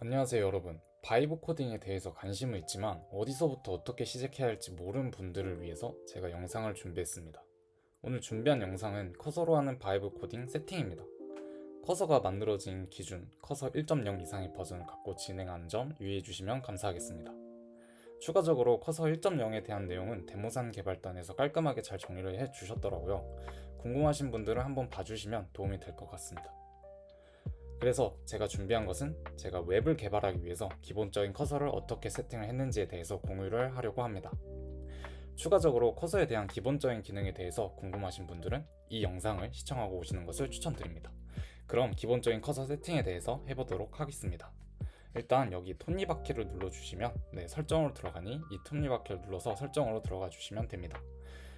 안녕하세요 여러분. 바이브 코딩에 대해서 관심은 있지만 어디서부터 어떻게 시작해야 할지 모르는 분들을 위해서 제가 영상을 준비했습니다. 오늘 준비한 영상은 커서로 하는 바이브 코딩 세팅입니다. 커서가 만들어진 기준 커서 1.0 이상의 버전을 갖고 진행하는 점 유의해 주시면 감사하겠습니다. 추가적으로 커서 1.0에 대한 내용은 데모산 개발단에서 깔끔하게 잘 정리를 해 주셨더라고요. 궁금하신 분들은 한번 봐주시면 도움이 될 것 같습니다. 그래서 제가 준비한 것은 제가 웹을 개발하기 위해서 기본적인 커서를 어떻게 세팅을 했는지에 대해서 공유를 하려고 합니다. 추가적으로 커서에 대한 기본적인 기능에 대해서 궁금하신 분들은 이 영상을 시청하고 오시는 것을 추천드립니다. 그럼 기본적인 커서 세팅에 대해서 해보도록 하겠습니다. 일단 여기 톱니바퀴를 눌러주시면 설정으로 들어가니 이 톱니바퀴를 눌러서 설정으로 들어가 주시면 됩니다.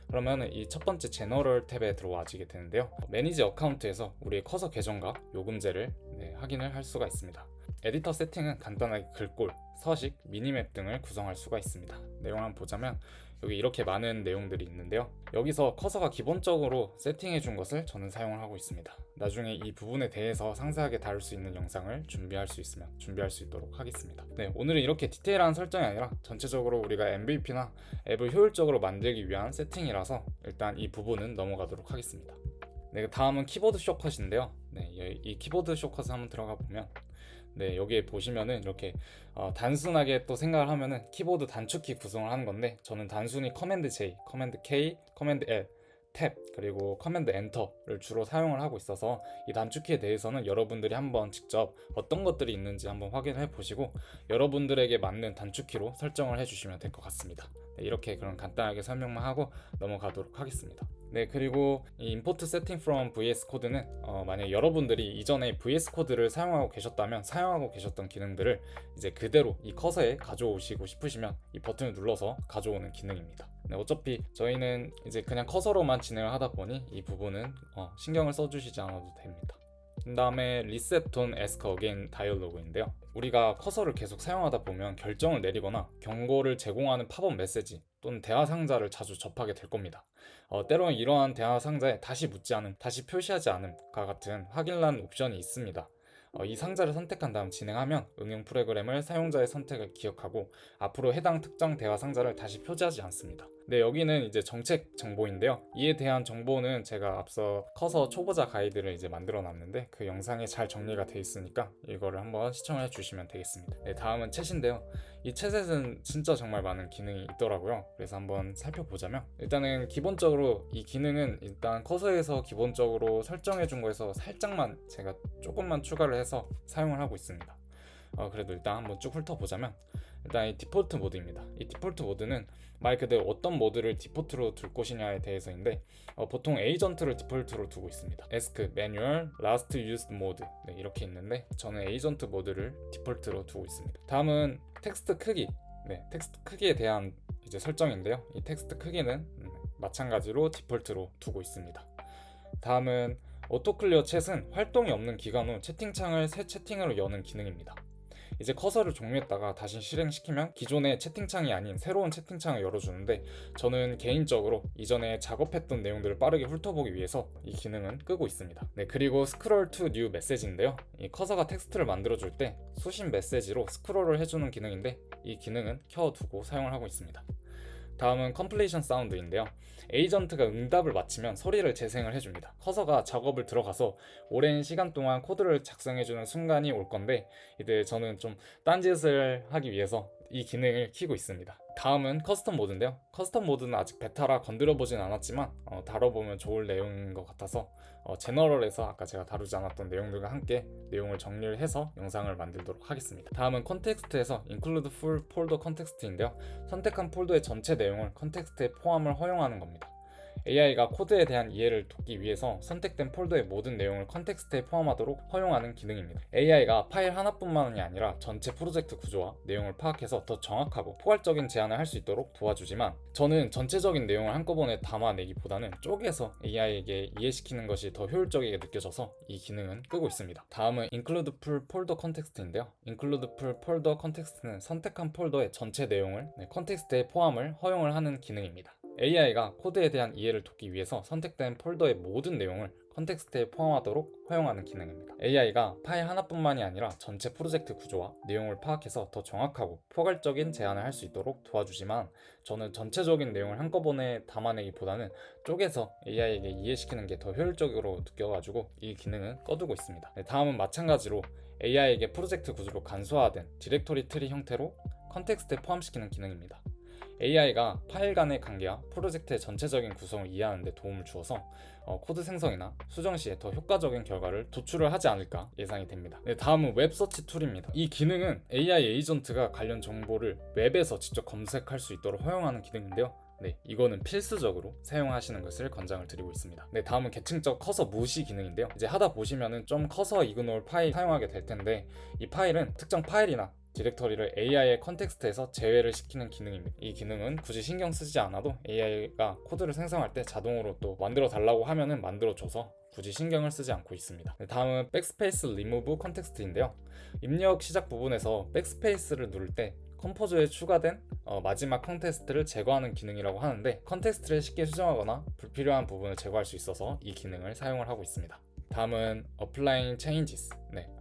그러면 이 첫 번째 제너럴 탭에 들어와지게 되는데요. 매니지 어카운트에서 우리의 커서 계정과 요금제를 확인을 할 수가 있습니다. 에디터 세팅은 간단하게 글꼴, 서식, 미니맵 등을 구성할 수가 있습니다. 내용을 한번 보자면 여기 이렇게 많은 내용들이 있는데요. 여기서 커서가 기본적으로 세팅해 준 것을 저는 사용을 하고 있습니다. 나중에 이 부분에 대해서 상세하게 다룰 수 있는 영상을 준비할 수 있으면 준비할 수 있도록 하겠습니다. 오늘은 이렇게 디테일한 설정이 아니라 전체적으로 우리가 MVP나 앱을 효율적으로 만들기 위한 세팅이라서 일단 이 부분은 넘어가도록 하겠습니다. 다음은 키보드 숏컷인데요. 이 키보드 숏컷을 한번 들어가 보면 여기에 보시면은 이렇게 단순하게 또 생각을 하면은 키보드 단축키 구성을 하는 건데, 저는 단순히 커맨드 J, 커맨드 K, 커맨드 L, 탭, 그리고 커맨드 엔터를 주로 사용을 하고 있어서 이 단축키에 대해서는 여러분들이 한번 직접 어떤 것들이 있는지 한번 확인해 보시고 여러분들에게 맞는 단축키로 설정을 해주시면 될 것 같습니다. 이렇게 그럼 간단하게 설명만 하고 넘어가도록 하겠습니다. 그리고 이 import setting from VS 코드는 만약 여러분들이 이전에 VS 코드를 사용하고 계셨다면 사용하고 계셨던 기능들을 이제 그대로 이 커서에 가져오시고 싶으시면 이 버튼을 눌러서 가져오는 기능입니다. 어차피 저희는 이제 그냥 커서로만 진행을 하다 보니 이 부분은 신경을 써주시지 않아도 됩니다. 그 다음에 Reset Don't Ask Again 다이얼로그인데요. 우리가 커서를 계속 사용하다 보면 결정을 내리거나 경고를 제공하는 팝업 메시지 또는 대화 상자를 자주 접하게 될 겁니다. 때로는 이러한 대화 상자에 다시 묻지 않음, 다시 표시하지 않음과 같은 확인란 옵션이 있습니다. 이 상자를 선택한 다음 진행하면 응용 프로그램을 사용자의 선택을 기억하고 앞으로 해당 특정 대화 상자를 다시 표지하지 않습니다. 여기는 이제 정책 정보인데요. 이에 대한 정보는 제가 앞서 커서 초보자 가이드를 이제 만들어 놨는데 그 영상에 잘 정리가 되어 있으니까 이거를 한번 시청해 주시면 되겠습니다. 다음은 챗인데요. 이 챗에는 진짜 정말 많은 기능이 있더라고요. 그래서 한번 살펴보자면 일단은 기본적으로 이 기능은 일단 커서에서 기본적으로 설정해 준 거에서 살짝만 제가 조금만 추가를 해서 사용을 하고 있습니다. 그래도 일단 한번 쭉 훑어보자면 일단 이 디폴트 모드입니다. 이 디폴트 모드는 말 그대로 어떤 모드를 디폴트로 둘 것이냐에 대해서인데 보통 에이전트를 디폴트로 두고 있습니다. Ask, Manual, Last Used Mode 이렇게 있는데 저는 에이전트 모드를 디폴트로 두고 있습니다. 다음은 텍스트 크기, 텍스트 크기에 대한 이제 설정인데요. 이 텍스트 크기는 마찬가지로 디폴트로 두고 있습니다. 다음은 오토클리어 챗은 활동이 없는 기간 후 채팅창을 새 채팅으로 여는 기능입니다. 이제 커서를 종료했다가 다시 실행시키면 기존의 채팅창이 아닌 새로운 채팅창을 열어주는데 저는 개인적으로 이전에 작업했던 내용들을 빠르게 훑어보기 위해서 이 기능은 끄고 있습니다. 그리고 스크롤 투 뉴 메시지인데요. 이 커서가 텍스트를 만들어줄 때 수신 메시지로 스크롤을 해주는 기능인데 이 기능은 켜두고 사용을 하고 있습니다. 다음은 컴플레이션 사운드인데요. 에이전트가 응답을 마치면 소리를 재생을 해줍니다. 커서가 작업을 들어가서 오랜 시간 동안 코드를 작성해주는 순간이 올 건데 이제 저는 좀 딴짓을 하기 위해서 이 기능을 켜고 있습니다. 다음은 커스텀 모드인데요. 커스텀 모드는 아직 베타라 건드려보진 않았지만 다뤄보면 좋을 내용인 것 같아서 제너럴에서 아까 제가 다루지 않았던 내용들과 함께 내용을 정리를 해서 영상을 만들도록 하겠습니다. 다음은 컨텍스트에서 include full folder context인데요. 선택한 폴더의 전체 내용을 컨텍스트에 포함을 허용하는 겁니다. AI가 코드에 대한 이해를 돕기 위해서 선택된 폴더의 모든 내용을 컨텍스트에 포함하도록 허용하는 기능입니다. AI가 파일 하나뿐만이 아니라 전체 프로젝트 구조와 내용을 파악해서 더 정확하고 포괄적인 제안을 할 수 있도록 도와주지만 저는 전체적인 내용을 한꺼번에 담아내기보다는 쪼개서 AI에게 이해시키는 것이 더 효율적이게 느껴져서 이 기능은 끄고 있습니다. 다음은 include full folder context인데요. include full folder context는 선택한 폴더의 전체 내용을 컨텍스트에 포함을 허용을 하는 기능입니다. AI가 코드에 대한 이해를 돕기 위해서 선택된 폴더의 모든 내용을 컨텍스트에 포함하도록 허용하는 기능입니다. AI가 파일 하나뿐만이 아니라 전체 프로젝트 구조와 내용을 파악해서 더 정확하고 포괄적인 제안을 할 수 있도록 도와주지만, 저는 전체적인 내용을 한꺼번에 담아내기보다는 쪼개서 AI에게 이해시키는 게 더 효율적으로 느껴가지고 이 기능은 꺼두고 있습니다. 다음은 마찬가지로 AI에게 프로젝트 구조로 간소화된 디렉토리 트리 형태로 컨텍스트에 포함시키는 기능입니다. AI가 파일 간의 관계와 프로젝트의 전체적인 구성을 이해하는 데 도움을 주어서 코드 생성이나 수정 시에 더 효과적인 결과를 도출을 하지 않을까 예상이 됩니다. 다음은 웹 서치 툴입니다. 이 기능은 AI 에이전트가 관련 정보를 웹에서 직접 검색할 수 있도록 허용하는 기능인데요. 이거는 필수적으로 사용하시는 것을 권장을 드리고 있습니다. 다음은 계층적 커서 무시 기능인데요. 이제 하다 보시면은 좀 커서 이그노를 파일 사용하게 될 텐데, 이 파일은 특정 파일이나 디렉터리를 AI의 컨텍스트에서 제외를 시키는 기능입니다. 이 기능은 굳이 신경 쓰지 않아도 AI가 코드를 생성할 때 자동으로 또 만들어 달라고 하면은 만들어줘서 굳이 신경을 쓰지 않고 있습니다. 다음은 백스페이스 리무브 컨텍스트인데요. 입력 시작 부분에서 백스페이스를 누를 때 컴포저에 추가된 마지막 컨텍스트를 제거하는 기능이라고 하는데, 컨텍스트를 쉽게 수정하거나 불필요한 부분을 제거할 수 있어서 이 기능을 사용을 하고 있습니다. 다음은 Applying Changes,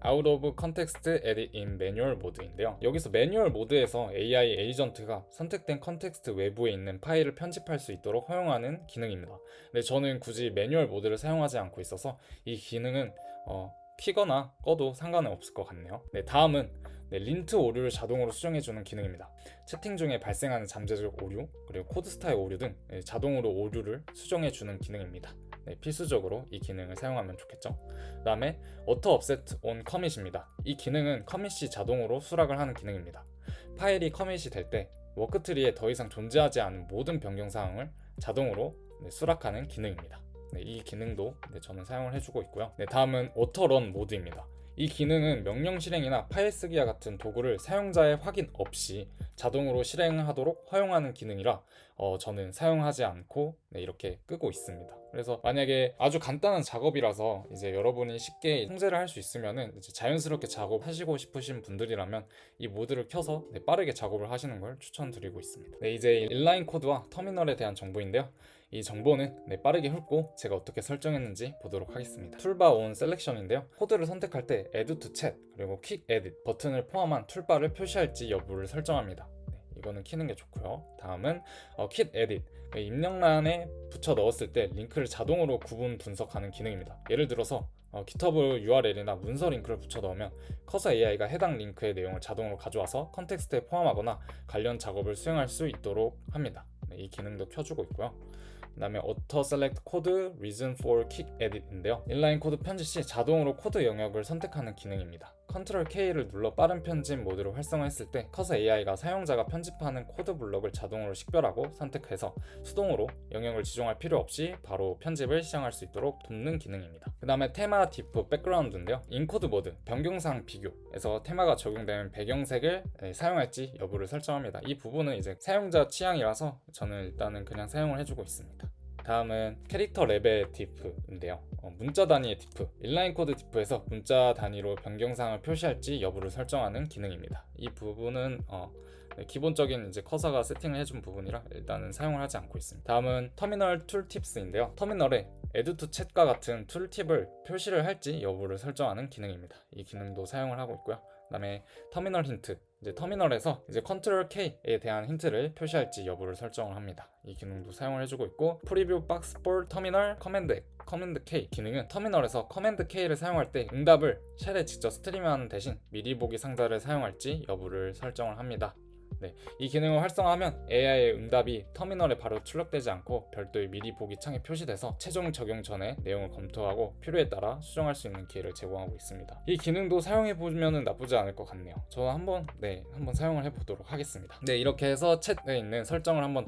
Out of Context Edit in Manual 모드인데요. 여기서 매뉴얼 모드에서 AI 에이전트가 선택된 컨텍스트 외부에 있는 파일을 편집할 수 있도록 허용하는 기능입니다. 저는 굳이 매뉴얼 모드를 사용하지 않고 있어서 이 기능은 키거나 꺼도 상관은 없을 것 같네요. 다음은 린트 오류를 자동으로 수정해주는 기능입니다. 채팅 중에 발생하는 잠재적 오류, 그리고 코드 스타일 오류 등 자동으로 오류를 수정해주는 기능입니다. 필수적으로 이 기능을 사용하면 좋겠죠. 그 다음에 Auto Offset on Commit입니다. 이 기능은 커밋이 자동으로 수락을 하는 기능입니다. 파일이 커밋이 될 때 워크트리에 더 이상 존재하지 않은 모든 변경 사항을 자동으로 수락하는 기능입니다. 이 기능도 저는 사용을 해주고 있고요. 다음은 Auto-Run 모드입니다. 이 기능은 명령 실행이나 파일 쓰기와 같은 도구를 사용자의 확인 없이 자동으로 실행하도록 허용하는 기능이라 저는 사용하지 않고 이렇게 끄고 있습니다. 그래서 만약에 아주 간단한 작업이라서 이제 여러분이 쉽게 통제를 할 수 있으면은 이제 자연스럽게 작업하시고 싶으신 분들이라면 이 모드를 켜서 빠르게 작업을 하시는 걸 추천드리고 있습니다. 이제 인라인 코드와 터미널에 대한 정보인데요. 이 정보는 빠르게 훑고 제가 어떻게 설정했는지 보도록 하겠습니다. 툴바 온 셀렉션인데요. 코드를 선택할 때 Add to Chat 그리고 Quick Edit 버튼을 포함한 툴바를 표시할지 여부를 설정합니다. 이거는 키는 게 좋고요. 다음은 Quick Edit, 입력란에 붙여 넣었을 때 링크를 자동으로 구분 분석하는 기능입니다. 예를 들어서 GitHub URL이나 문서 링크를 붙여 넣으면 커서 AI가 해당 링크의 내용을 자동으로 가져와서 컨텍스트에 포함하거나 관련 작업을 수행할 수 있도록 합니다. 이 기능도 켜주고 있고요. 그 다음에 Auto Select Code Reason for Quick Edit인데요. 인라인 코드 편집 시 자동으로 코드 영역을 선택하는 기능입니다. Ctrl K를 눌러 빠른 편집 모드를 활성화했을 때 커서 AI가 사용자가 편집하는 코드 블럭을 자동으로 식별하고 선택해서 수동으로 영역을 지정할 필요 없이 바로 편집을 시작할 수 있도록 돕는 기능입니다. 그 다음에 테마 디프 백그라운드인데요. 인코드 모드 변경사항 비교에서 테마가 적용되는 배경색을 사용할지 여부를 설정합니다. 이 부분은 이제 사용자 취향이라서 저는 일단은 그냥 사용을 해주고 있습니다. 다음은 캐릭터 레벨 diff인데요. 문자 단위의 diff, 인라인 코드 diff에서 문자 단위로 변경사항을 표시할지 여부를 설정하는 기능입니다. 이 부분은 기본적인 이제 커서가 세팅을 해준 부분이라 일단은 사용을 하지 않고 있습니다. 다음은 터미널 툴팁스인데요. 터미널에 Add to Chat과 같은 툴팁을 표시를 할지 여부를 설정하는 기능입니다. 이 기능도 사용을 하고 있고요. 그 다음에 터미널 힌트, 이제 터미널에서 이제 Ctrl K에 대한 힌트를 표시할지 여부를 설정을 합니다. 이 기능도 사용을 해주고 있고, 프리뷰 박스 for 터미널 커맨드 K 기능은 터미널에서 커맨드 K를 사용할 때 응답을 쉘에 직접 스트리밍하는 대신 미리 보기 상자를 사용할지 여부를 설정을 합니다. 이 기능을 활성화하면 AI의 응답이 터미널에 바로 출력되지 않고 별도의 미리 보기 창에 표시돼서 최종 적용 전에 내용을 검토하고 필요에 따라 수정할 수 있는 기회를 제공하고 있습니다. 이 기능도 사용해보면 나쁘지 않을 것 같네요. 저는 한번 사용을 해보도록 하겠습니다. 이렇게 해서 챗에 있는 설정을 한번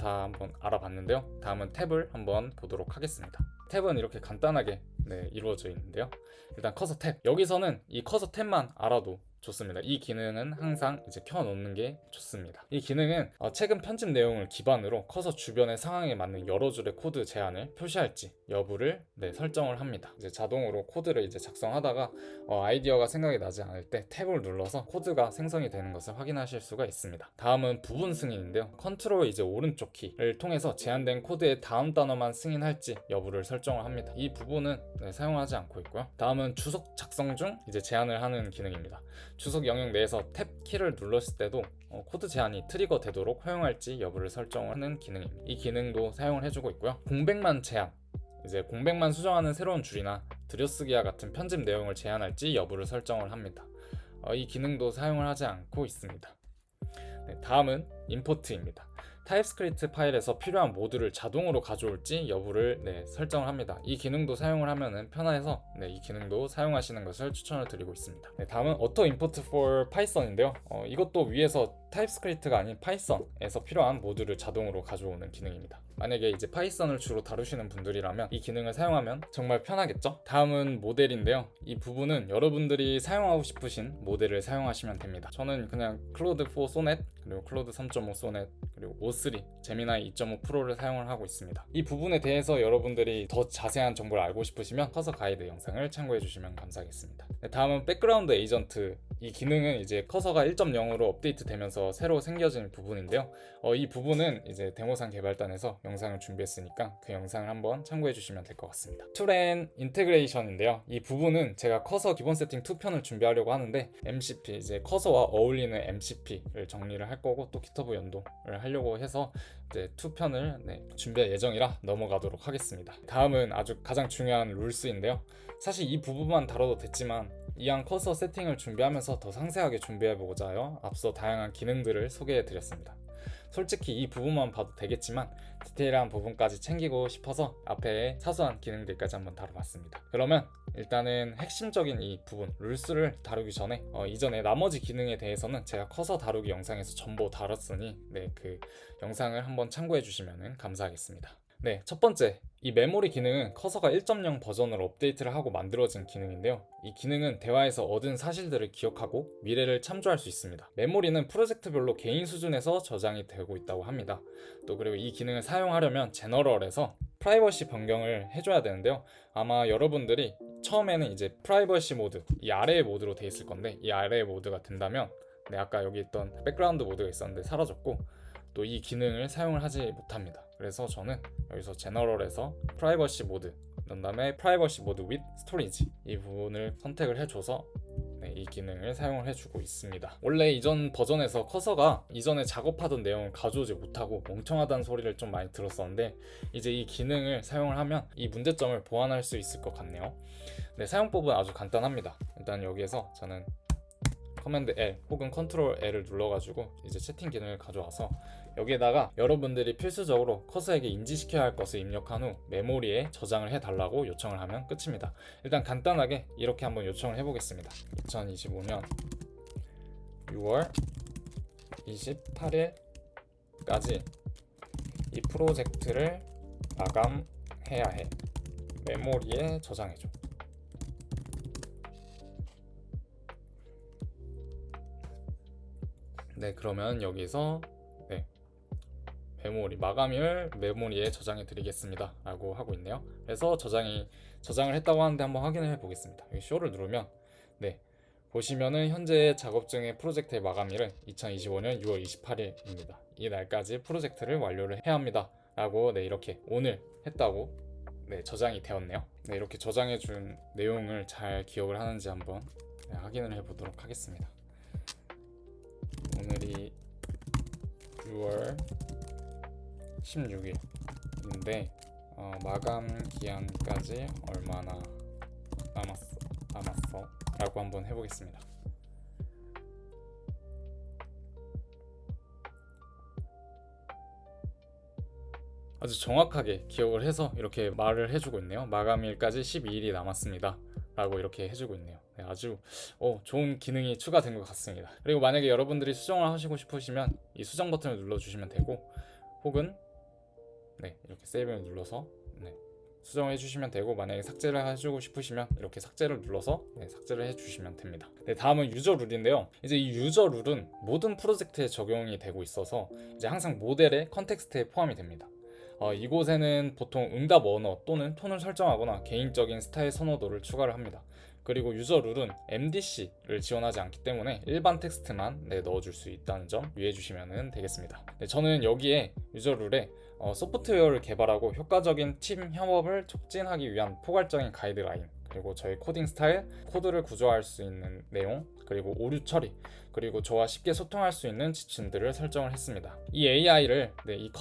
알아봤는데요. 다음은 탭을 한번 보도록 하겠습니다. 탭은 이렇게 간단하게 이루어져 있는데요. 일단 커서 탭, 여기서는 이 커서 탭만 알아도 좋습니다. 이 기능은 항상 이제 켜놓는 게 좋습니다. 이 기능은 최근 편집 내용을 기반으로 커서 주변의 상황에 맞는 여러 줄의 코드 제한을 표시할지 여부를 설정을 합니다. 이제 자동으로 코드를 이제 작성하다가 아이디어가 생각이 나지 않을 때 탭을 눌러서 코드가 생성이 되는 것을 확인하실 수가 있습니다. 다음은 부분 승인인데요. 컨트롤 이제 오른쪽 키를 통해서 제한된 코드의 다음 단어만 승인할지 여부를 설정을 합니다. 이 부분은 사용하지 않고 있고요. 다음은 주석 작성 중 이제 제한을 하는 기능입니다. 주석 영역 내에서 탭 키를 눌렀을 때도 코드 제한이 트리거 되도록 허용할지 여부를 설정하는 기능입니다. 이 기능도 사용을 해주고 있고요. 공백만 제한, 이제 공백만 수정하는 새로운 줄이나 들여쓰기와 같은 편집 내용을 제한할지 여부를 설정을 합니다. 이 기능도 사용을 하지 않고 있습니다. 다음은 임포트입니다. 타입스크립트 파일에서 필요한 모듈을 자동으로 가져올지 여부를 설정을 합니다. 이 기능도 사용을 하면 편해서 이 기능도 사용하시는 것을 추천을 드리고 있습니다. 다음은 auto import for python인데요. 이것도 위에서 타입스크립트가 아닌 파이썬에서 필요한 모듈을 자동으로 가져오는 기능입니다. 만약에 이제 파이썬을 주로 다루시는 분들이라면 이 기능을 사용하면 정말 편하겠죠? 다음은 모델인데요. 이 부분은 여러분들이 사용하고 싶으신 모델을 사용하시면 됩니다. 저는 그냥 클로드 4 소넷, 그리고 클로드 3.5 소넷, 그리고 O3, 제미나이 2.5 프로를 사용을 하고 있습니다. 이 부분에 대해서 여러분들이 더 자세한 정보를 알고 싶으시면 커서 가이드 영상을 참고해 주시면 감사하겠습니다. 다음은 백그라운드 에이전트. 이 기능은 이제 커서가 1.0으로 업데이트 되면서 새로 생겨진 부분인데요. 이 부분은 이제 데모상 개발단에서 영상을 준비했으니까 그 영상을 한번 참고해 주시면 될 것 같습니다. 툴앤 인테그레이션인데요. 이 부분은 제가 커서 기본 세팅 2편을 준비하려고 하는데 MCP, 이제 커서와 어울리는 MCP를 정리를 할 거고 또 GitHub 연동을 하려고 해서 이제 2편을 준비할 예정이라 넘어가도록 하겠습니다. 다음은 아주 가장 중요한 룰스인데요. 사실 이 부분만 다뤄도 됐지만 이왕 커서 세팅을 준비하면서 더 상세하게 준비해보고자 하여 앞서 다양한 기능들을 소개해드렸습니다. 솔직히 이 부분만 봐도 되겠지만 디테일한 부분까지 챙기고 싶어서 앞에 사소한 기능들까지 한번 다뤄봤습니다. 그러면 일단은 핵심적인 이 부분 룰스를 다루기 전에 이전에 나머지 기능에 대해서는 제가 커서 다루기 영상에서 전부 다뤘으니 그 영상을 한번 참고해 주시면 감사하겠습니다. 첫 번째, 이 메모리 기능은 커서가 1.0 버전으로 업데이트를 하고 만들어진 기능인데요. 이 기능은 대화에서 얻은 사실들을 기억하고 미래를 참조할 수 있습니다. 메모리는 프로젝트별로 개인 수준에서 저장이 되고 있다고 합니다. 또 그리고 이 기능을 사용하려면 제너럴에서 프라이버시 변경을 해줘야 되는데요. 아마 여러분들이 처음에는 이제 프라이버시 모드, 이 아래의 모드로 돼 있을 건데 이 아래의 모드가 된다면 아까 여기 있던 백그라운드 모드가 있었는데 사라졌고 또 이 기능을 사용을 하지 못합니다. 그래서 저는 여기서 제너럴에서 프라이버시 모드, 그 다음에 프라이버시 모드 with 스토리지 이 부분을 선택을 해줘서 이 기능을 사용을 해주고 있습니다. 원래 이전 버전에서 커서가 이전에 작업하던 내용을 가져오지 못하고 멍청하다는 소리를 좀 많이 들었었는데 이제 이 기능을 사용을 하면 이 문제점을 보완할 수 있을 것 같네요. 사용법은 아주 간단합니다. 일단 여기에서 저는 커맨드 L 혹은 컨트롤 L을 눌러가지고 이제 채팅 기능을 가져와서 여기에다가 여러분들이 필수적으로 커서에게 인지시켜야 할 것을 입력한 후 메모리에 저장을 해달라고 요청을 하면 끝입니다. 일단 간단하게 이렇게 한번 요청을 해보겠습니다. 2025년 6월 28일까지 이 프로젝트를 마감해야 해. 메모리에 저장해줘. 그러면 여기서 메모리 마감일 메모리에 저장해 드리겠습니다 라고 하고 있네요. 그래서 저장을 했다고 하는데 한번 확인을 해 보겠습니다. 여기 쇼를 누르면 보시면은 현재 작업 중의 프로젝트의 마감일은 2025년 6월 28일입니다. 이 날까지 프로젝트를 완료를 해야 합니다 라고 이렇게 오늘 했다고 저장이 되었네요. 이렇게 저장해 준 내용을 잘 기억을 하는지 한번 확인을 해 보도록 하겠습니다. 오늘이 6월 16일인데 마감 기한까지 얼마나 남았어 라고 한번 해보겠습니다. 아주 정확하게 기억을 해서 이렇게 말을 해주고 있네요. 마감일까지 12일이 남았습니다 라고 이렇게 해주고 있네요. 아주 좋은 기능이 추가된 것 같습니다. 그리고 만약에 여러분들이 수정을 하시고 싶으시면 이 수정 버튼을 눌러주시면 되고 혹은 이렇게 세이브를 눌러서 수정해 주시면 되고, 만약에 삭제를 해주고 싶으시면 이렇게 삭제를 눌러서 삭제를 해 주시면 됩니다. 네, 다음은 유저 룰인데요. 이제 이 유저 룰은 모든 프로젝트에 적용이 되고 있어서 이제 항상 모델의 컨텍스트에 포함이 됩니다. 이곳에는 보통 응답 언어 또는 톤을 설정하거나 개인적인 스타일 선호도를 추가를 합니다. 그리고 유저 룰은 MDC를 지원하지 않기 때문에 일반 텍스트만 넣어줄 수 있다는 점 유의해 주시면 되겠습니다. 네, 저는 여기에 유저 룰에 소프트웨어를 개발하고 효과적인 팀 협업을 촉진하기 위한 포괄적인 가이드라인, 그리고 저희 코딩 스타일, 코드를 구조할 수 있는 내용, 그리고 오류 처리, 그리고 저와 쉽게 소통할 수 있는 지침들을 설정을 했습니다. 이 AI를 이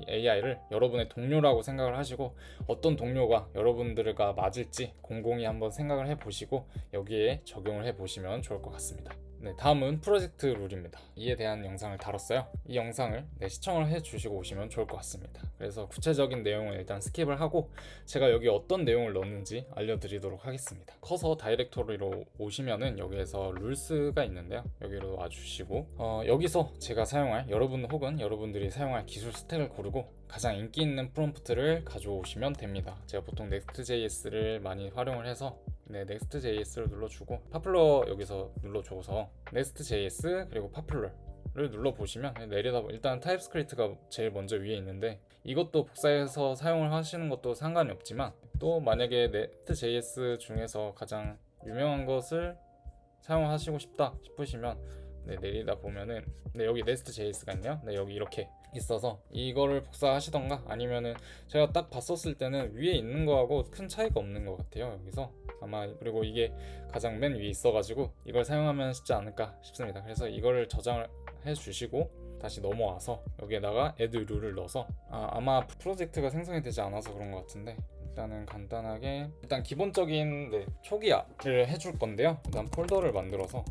AI를 여러분의 동료라고 생각을 하시고, 어떤 동료가 여러분들과 맞을지 곰곰이 한번 생각을 해보시고 여기에 적용을 해보시면 좋을 것 같습니다. 네, 다음은 프로젝트 룰입니다. 이에 대한 영상을 다뤘어요. 이 영상을 시청을 해주시고 오시면 좋을 것 같습니다. 그래서 구체적인 내용을 일단 스킵을 하고 제가 여기 어떤 내용을 넣었는지 알려드리도록 하겠습니다. 커서 다이렉토리로 오시면은 여기에서 룰스가 있는데요. 여기로 와주시고 여기서 제가 사용할, 여러분 혹은 여러분들이 사용할 기술 스택을 고르고 가장 인기 있는 프롬프트를 가져오시면 됩니다. 제가 보통 Next.js를 많이 활용을 해서 Next.js를 눌러주고 파플러 여기서 눌러줘서 Next.js 그리고 파플러를 눌러보시면 내려다 일단 타입스크립트가 제일 먼저 위에 있는데, 이것도 복사해서 사용을 하시는 것도 상관이 없지만 또 만약에 Next.js 중에서 가장 유명한 것을 사용하시고 싶다 싶으시면 내리다 보면은 여기 Next.js가 있네요. 여기 이렇게 있어서 이거를 복사하시던가, 아니면은 제가 딱 봤었을 때는 위에 있는 거하고 큰 차이가 없는 것 같아요. 여기서 아마, 그리고 이게 가장 맨 위에 있어가지고 이걸 사용하면 쉽지 않을까 싶습니다. 그래서 이거를 저장을 해주시고 다시 넘어와서 여기에다가 add 룰을 넣어서 아마 프로젝트가 생성이 되지 않아서 그런 것 같은데, 일단은 간단하게 일단 기본적인 초기화를 해줄 건데요. 일단 폴더를 만들어서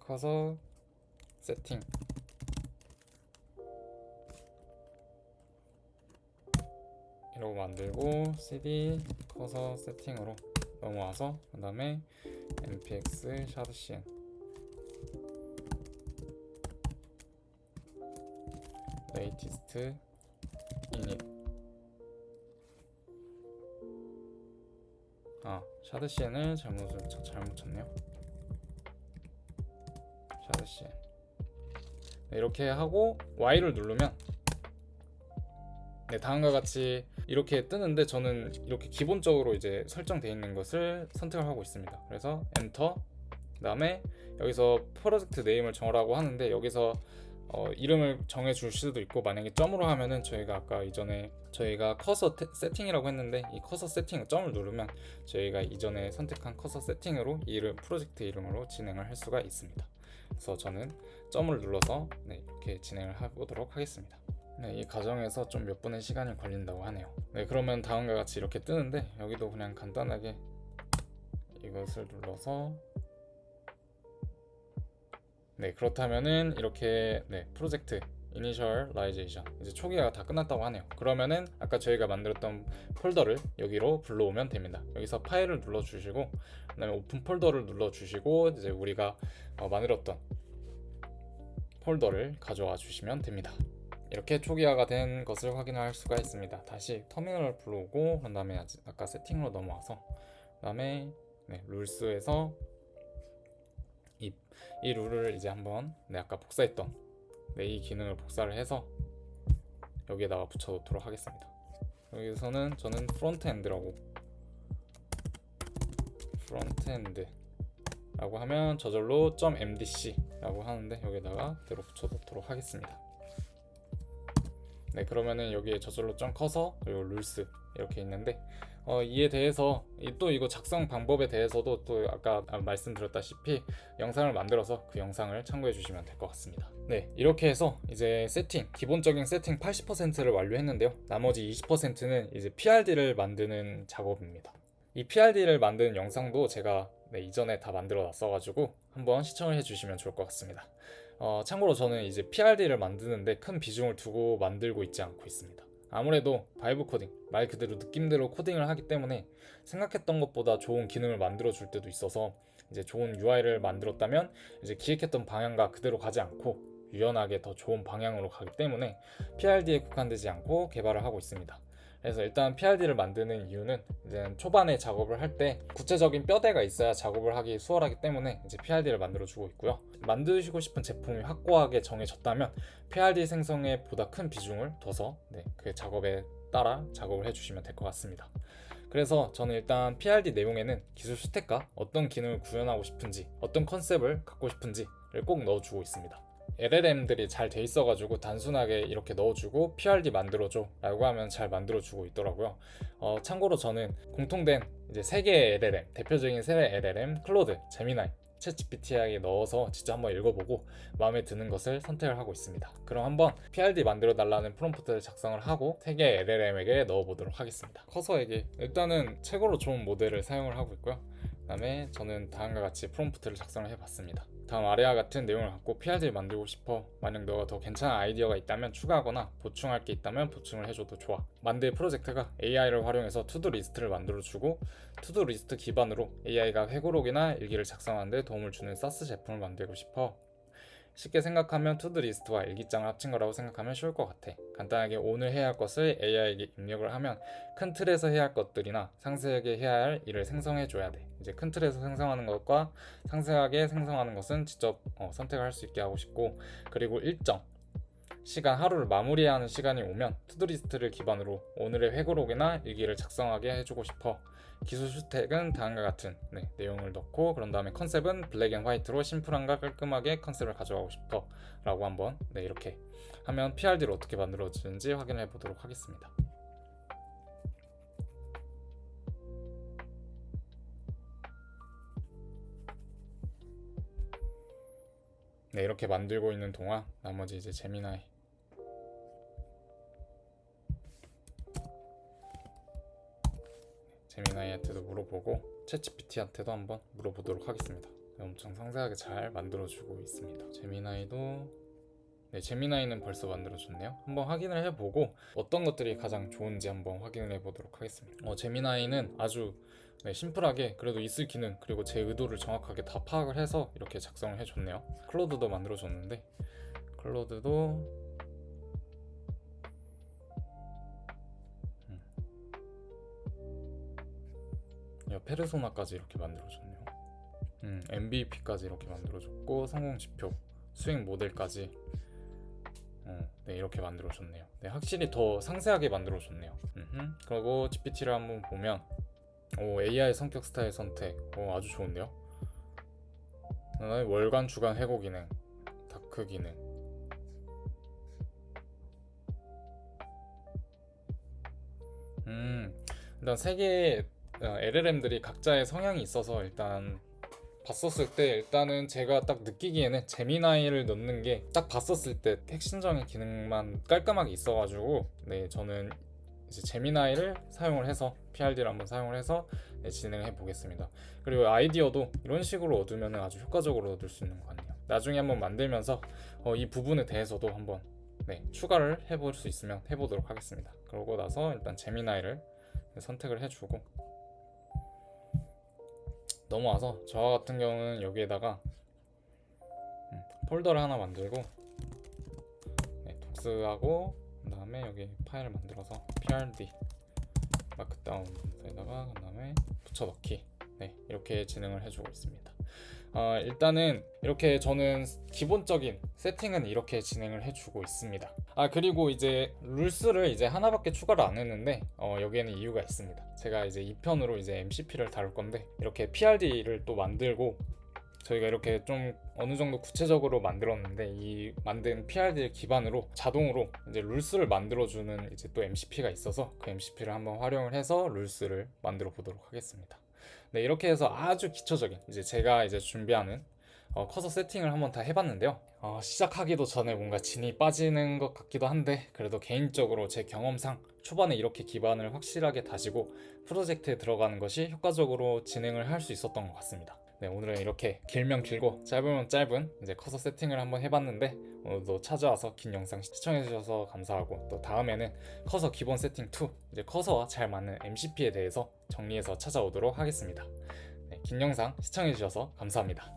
커서 세팅 이러고 만들고 cd 커서 세팅으로 넘어와서 그 다음에 npx shardcn latest init shardcn을 잘못 쳤네요. shardcn 이렇게 하고 Y를 누르면 다음과 같이 이렇게 뜨는데, 저는 이렇게 기본적으로 이제 설정되어 있는 것을 선택을 하고 있습니다. 그래서 엔터, 그 다음에 여기서 프로젝트 네임을 정하라고 하는데 여기서 이름을 정해 줄 수도 있고, 만약에 점으로 하면은 저희가 아까 이전에 저희가 커서 세팅이라고 했는데 이 커서 세팅 점을 누르면 저희가 이전에 선택한 커서 세팅으로 프로젝트 이름으로 진행을 할 수가 있습니다. 그래서 저는 점을 눌러서 이렇게 진행을 해보도록 하겠습니다. 이 과정에서 좀 몇 분의 시간이 걸린다고 하네요. 그러면 다음과 같이 이렇게 뜨는데, 여기도 그냥 간단하게 이것을 눌러서 그렇다면은 이렇게 프로젝트 이니셜라이제이션 이제 초기화가 다 끝났다고 하네요. 그러면은 아까 저희가 만들었던 폴더를 여기로 불러오면 됩니다. 여기서 파일을 눌러주시고 그다음에 오픈 폴더를 눌러주시고 이제 우리가 만들었던 폴더를 가져와 주시면 됩니다. 이렇게 초기화가 된 것을 확인할 수가 있습니다. 다시 터미널을 불러오고 그 다음에 아까 세팅으로 넘어와서 그 다음에 룰스에서 이 룰을 이제 한번 아까 복사했던 이 기능을 복사를 해서 여기에다가 붙여놓도록 하겠습니다. 여기서는 저는 프론트엔드라고 하면 저절로 .mdc라고 하는데 여기에다가 그대로 붙여놓도록 하겠습니다. 그러면은 여기에 저절로 커서 그리고 룰스 이렇게 있는데 이에 대해서 또 이거 작성 방법에 대해서도 또 아까 말씀드렸다시피 영상을 만들어서 그 영상을 참고해 주시면 될 것 같습니다. 이렇게 해서 이제 기본적인 세팅 80%를 완료했는데요. 나머지 20%는 이제 PRD를 만드는 작업입니다. 이 PRD를 만드는 영상도 제가 이전에 다 만들어 놨어가지고 한번 시청을 해주시면 좋을 것 같습니다. 참고로 저는 이제 PRD를 만드는데 큰 비중을 두고 만들고 있지 않고 있습니다. 아무래도 바이브 코딩, 말 그대로 느낌대로 코딩을 하기 때문에 생각했던 것보다 좋은 기능을 만들어 줄 때도 있어서 이제 좋은 UI를 만들었다면 이제 기획했던 방향과 그대로 가지 않고 유연하게 더 좋은 방향으로 가기 때문에 PRD에 국한되지 않고 개발을 하고 있습니다. 그래서 일단 PRD를 만드는 이유는 이제 초반에 작업을 할 때 구체적인 뼈대가 있어야 작업을 하기 수월하기 때문에 이제 PRD를 만들어 주고 있고요. 만드시고 싶은 제품이 확고하게 정해졌다면 PRD 생성에 보다 큰 비중을 둬서 그 작업에 따라 작업을 해주시면 될 것 같습니다. 그래서 저는 일단 PRD 내용에는 기술 스택과 어떤 기능을 구현하고 싶은지, 어떤 컨셉을 갖고 싶은지를 꼭 넣어주고 있습니다. LLM들이 잘 돼 있어가지고 단순하게 이렇게 넣어주고 PRD 만들어줘 라고 하면 잘 만들어주고 있더라고요. 참고로 저는 공통된 이제 3개의 LLM, 대표적인 3개의 LLM, 클로드, 제미나이, 챗GPT에 넣어서 직접 한번 읽어보고 마음에 드는 것을 선택을 하고 있습니다. 그럼 한번 PRD 만들어 달라는 프롬프트를 작성을 하고 3개의 LLM에게 넣어보도록 하겠습니다. 커서에게 일단은 최고로 좋은 모델을 사용을 하고 있고요. 그 다음에 저는 다음과 같이 프롬프트를 작성을 해봤습니다. 다음 아래와 같은 내용을 갖고 PRD를 만들고 싶어. 만약 너가 더 괜찮은 아이디어가 있다면 추가하거나 보충할 게 있다면 보충을 해줘도 좋아. 만들 프로젝트가 AI를 활용해서 투두 리스트를 만들어주고 투두 리스트 기반으로 AI가 회고록이나 일기를 작성하는 데 도움을 주는 사스 제품을 만들고 싶어. 쉽게 생각하면 투두 리스트와 일기장을 합친 거라고 생각하면 쉬울 것 같아. 간단하게 오늘 해야 할 것을 AI에게 입력을 하면 큰 틀에서 해야 할 것들이나 상세하게 해야 할 일을 생성해 줘야 돼. 이제 큰 틀에서 생성하는 것과 상세하게 생성하는 것은 직접 선택을 할 수 있게 하고 싶고, 그리고 일정 시간, 하루를 마무리해야 하는 시간이 오면 투두리스트를 기반으로 오늘의 회고록이나 일기를 작성하게 해주고 싶어. 기술 스택은 다음과 같은 내용을 넣고, 그런 다음에 컨셉은 블랙 앤 화이트로 심플함과 깔끔하게 컨셉을 가져가고 싶어 라고 한번 이렇게 하면 PRD를 어떻게 만들어지는지 확인해 보도록 하겠습니다. 이렇게 만들고 있는 동안 나머지 이제 제미나이 제미나이한테도 물어보고 챗GPT한테도 한번 물어보도록 하겠습니다. 엄청 상세하게 잘 만들어주고 있습니다. 제미나이는 벌써 만들어줬네요. 한번 확인을 해보고 어떤 것들이 가장 좋은지 한번 확인을 해보도록 하겠습니다. 제미나이는 아주 심플하게 그래도 있을 기능 그리고 제 의도를 정확하게 다 파악을 해서 이렇게 작성을 해줬네요. 클로드도 만들어줬는데 클로드도 페르소나까지 이렇게 만들어줬네요. MVP까지 이렇게 만들어줬고 성공 지표, 수익 모델까지 이렇게 만들어줬네요. 확실히 더 상세하게 만들어줬네요. 그리고 GPT를 한번 보면 AI 성격 스타일 선택 아주 좋은데요. 월간 주간 회고 기능, 다크 기능, 일단 3개의 LLM들이 각자의 성향이 있어서 일단 봤었을 때 일단은 제가 딱 느끼기에는 제미나이를 넣는 게 딱 봤었을 때 핵심적인 기능만 깔끔하게 있어가지고 저는 이제 제미나이를 사용을 해서 PRD를 한번 사용을 해서 진행해 보겠습니다. 그리고 아이디어도 이런 식으로 얻으면 아주 효과적으로 얻을 수 있는 것 같네요. 나중에 한번 만들면서 이 부분에 대해서도 한번 추가를 해볼 수 있으면 해보도록 하겠습니다. 그러고 나서 일단 제미나이를 선택을 해주고 넘어와서 저 같은 경우는 여기에다가 폴더를 하나 만들고 독스하고 그 다음에 여기 파일을 만들어서 PRD 마크다운 문서에다가 그 다음에 붙여넣기 이렇게 진행을 해주고 있습니다. 일단은 이렇게 저는 기본적인 세팅은 이렇게 진행을 해주고 있습니다. 그리고 이제 룰스를 이제 하나밖에 추가를 안 했는데 여기에는 이유가 있습니다. 제가 이제 2편으로 이제 MCP를 다룰 건데 이렇게 PRD를 또 만들고 저희가 이렇게 좀 어느 정도 구체적으로 만들었는데 이 만든 PRD를 기반으로 자동으로 이제 룰스를 만들어주는 이제 또 MCP가 있어서 그 MCP를 한번 활용을 해서 룰스를 만들어 보도록 하겠습니다. 이렇게 해서 아주 기초적인 이제 제가 이제 준비하는 커서 세팅을 한번 다 해봤는데요. 시작하기도 전에 뭔가 진이 빠지는 것 같기도 한데 그래도 개인적으로 제 경험상 초반에 이렇게 기반을 확실하게 다지고 프로젝트에 들어가는 것이 효과적으로 진행을 할 수 있었던 것 같습니다. 오늘은 이렇게 길면 길고 짧으면 짧은 이제 커서 세팅을 한번 해봤는데 오늘도 찾아와서 긴 영상 시청해주셔서 감사하고 또 다음에는 커서 기본 세팅 2 이제 커서와 잘 맞는 MCP에 대해서 정리해서 찾아오도록 하겠습니다. 긴 영상 시청해주셔서 감사합니다.